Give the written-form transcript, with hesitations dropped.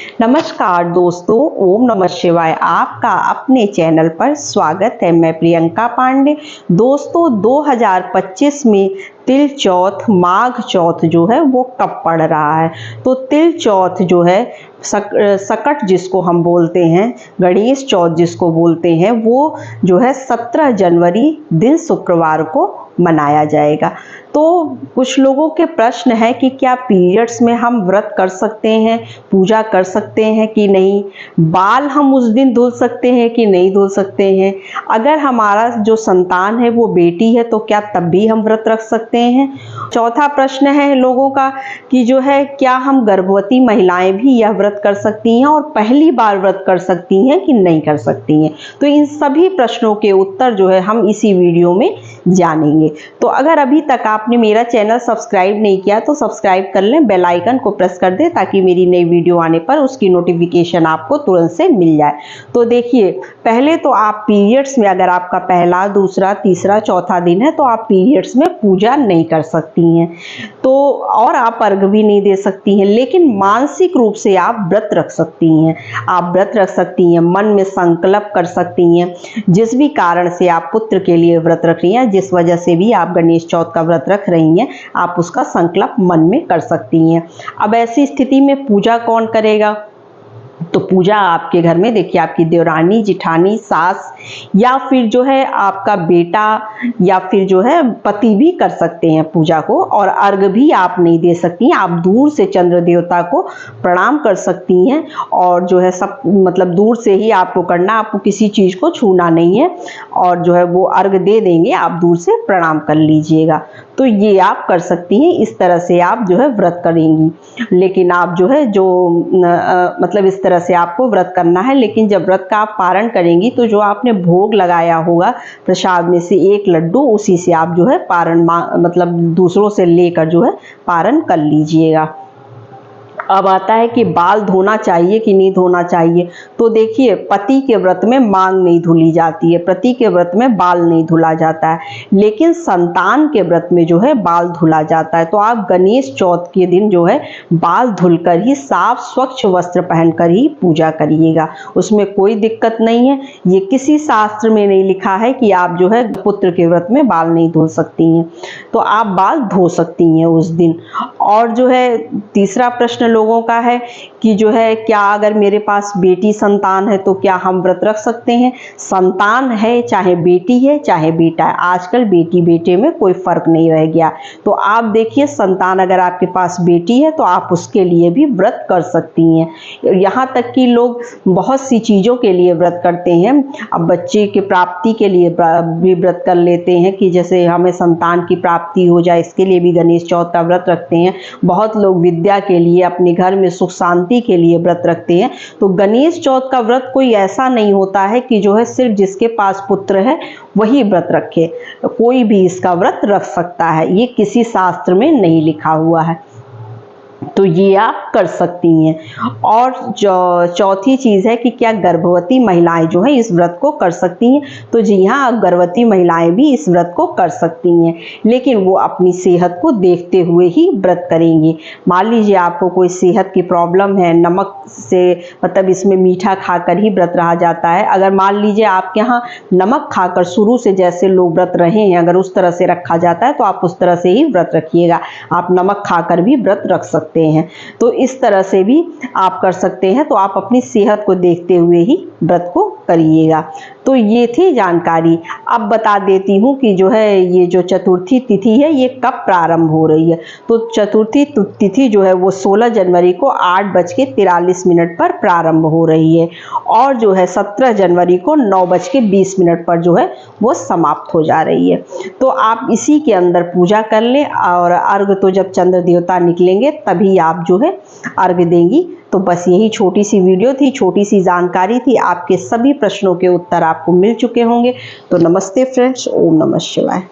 नमस्कार दोस्तों, ओम नमः शिवाय। आपका अपने चैनल पर स्वागत है। मैं प्रियंका पांडे। दोस्तों 2025 में तिल चौथ, माघ चौथ जो है वो कब पड़ रहा है? तो तिल चौथ जो है सकट जिसको हम बोलते हैं, गणेश चौथ जिसको बोलते हैं, वो जो है 17 जनवरी दिन शुक्रवार को मनाया जाएगा। तो कुछ लोगों के प्रश्न है कि क्या पीरियड्स में हम व्रत कर सकते हैं, पूजा कर सकते हैं कि नहीं, बाल हम उस दिन धुल सकते हैं कि नहीं धुल सकते हैं, अगर हमारा जो संतान है वो बेटी है तो क्या तब भी हम व्रत रख सकते हैं। चौथा प्रश्न है लोगों का कि जो है क्या हम गर्भवती महिलाएं भी यह व्रत कर सकती हैं और पहली बार व्रत कर सकती हैं कि नहीं कर सकती हैं। तो इन सभी प्रश्नों के उत्तर जो है हम इसी वीडियो में जानेंगे। तो अगर अभी तक आपने मेरा चैनल सब्सक्राइब नहीं किया तो सब्सक्राइब कर लें, बेल आइकन को प्रेस कर दें ताकि मेरी नई वीडियो आने पर उसकी नोटिफिकेशन आपको तुरंत से मिल जाए। तो देखिए, पहले तो आप पीरियड्स में अगर आपका पहला, दूसरा, तीसरा, चौथा दिन है तो आप पीरियड्स में पूजा नहीं कर सकती हैं, तो और आप अर्घ भी नहीं दे सकती हैं, लेकिन मानसिक रूप से आप व्रत रख सकती हैं। आप व्रत रख सकती हैं, मन में संकल्प कर सकती हैं, जिस भी कारण से आप पुत्र के लिए व्रत रख रही हैं, जिस वजह से भी आप गणेश चौथ का व्रत रख रही हैं, आप उसका संकल्प मन में कर सकती हैं। अब ऐसी स्थिति में पूजा कौन करेगा? तो पूजा आपके घर में देखिए आपकी देवरानी, जिठानी, सास या फिर जो है आपका बेटा या फिर जो है पति भी कर सकते हैं पूजा को। और अर्घ भी आप नहीं दे सकती हैं, आप दूर से चंद्र देवता को प्रणाम कर सकती हैं और जो है सब मतलब दूर से ही आपको करना, आपको किसी चीज़ को छूना नहीं है और जो है वो अर्घ दे देंगे, आप दूर से प्रणाम कर लीजिएगा। तो ये आप कर सकती हैं, इस तरह से आप जो है व्रत करेंगी। लेकिन आप जो है मतलब इस तरह से आपको व्रत करना है। लेकिन जब व्रत का आप पारण करेंगी तो जो आपने भोग लगाया होगा प्रसाद में से एक लड्डू, उसी से आप जो है पारण मतलब दूसरों से लेकर जो है पारण कर लीजिएगा। अब आता है कि बाल धोना चाहिए कि नहीं धोना चाहिए। तो देखिए, पति के व्रत में मांग नहीं धुली जाती है, पति के व्रत में बाल नहीं धुला जाता है, लेकिन संतान के व्रत में जो है बाल धुला जाता है। तो आप गणेश चौथ के दिन जो है बाल धुलकर ही, साफ स्वच्छ वस्त्र पहनकर ही पूजा करिएगा, उसमें कोई दिक्कत नहीं है। ये किसी शास्त्र में नहीं लिखा है कि आप जो है पुत्र के व्रत में बाल नहीं धो सकती हैं, तो आप बाल धो सकती हैं उस दिन। और जो है तीसरा प्रश्न लोगों का है कि जो है क्या अगर मेरे पास बेटी संतान है तो क्या हम व्रत रख सकते हैं? संतान है, चाहे बेटी है चाहे बेटा है, आजकल बेटी बेटे में कोई फर्क नहीं रह गया। तो आप देखिए, संतान अगर आपके पास बेटी है तो आप उसके लिए भी व्रत कर सकती हैं। यहाँ तक कि लोग बहुत सी चीज़ों के लिए व्रत करते हैं। अब बच्चे की प्राप्ति के लिए भी व्रत कर लेते हैं कि जैसे हमें संतान की प्राप्ति हो जाए, इसके लिए भी गणेश चौथ का व्रत रखते हैं। बहुत लोग विद्या के लिए, अपने घर में सुख शांति के लिए व्रत रखते हैं। तो गणेश चौथ का व्रत कोई ऐसा नहीं होता है कि जो है सिर्फ जिसके पास पुत्र है वही व्रत रखे, कोई भी इसका व्रत रख सकता है, ये किसी शास्त्र में नहीं लिखा हुआ है। तो ये आप कर सकती हैं। और चौथी चीज़ है कि क्या गर्भवती महिलाएं जो है इस व्रत को कर सकती हैं? तो जी हाँ, गर्भवती महिलाएं भी इस व्रत को कर सकती हैं, लेकिन वो अपनी सेहत को देखते हुए ही व्रत करेंगी। मान लीजिए आपको कोई सेहत की प्रॉब्लम है, नमक से मतलब इसमें मीठा खाकर ही व्रत रहा जाता है। अगर मान लीजिए आपके यहाँ नमक खाकर शुरू से जैसे लोग व्रत रहे हैं, अगर उस तरह से रखा जाता है तो आप उस तरह से ही व्रत रखिएगा। आप नमक खाकर भी व्रत रख सकते हैं, तो इस तरह से भी आप कर सकते हैं। तो आप अपनी सेहत को देखते हुए ही व्रत को करिएगा। तो ये थी जानकारी। अब बता देती हूँ कि जो है ये जो चतुर्थी तिथि है ये कब प्रारंभ हो रही है। तो चतुर्थी तिथि जो है वो 16 जनवरी को 8:43 पर प्रारंभ हो रही है और जो है 17 जनवरी को 9:20 पर जो है वो समाप्त हो जा रही है। तो आप इसी के अंदर पूजा कर लें और अर्घ तो जब चंद्र देवता निकलेंगे तभी आप जो है अर्घ देंगी। तो बस यही छोटी सी वीडियो थी, छोटी सी जानकारी थी। आपके सभी प्रश्नों के उत्तर आपको मिल चुके होंगे। तो नमस्ते फ्रेंड्स, ओम नमः शिवाय।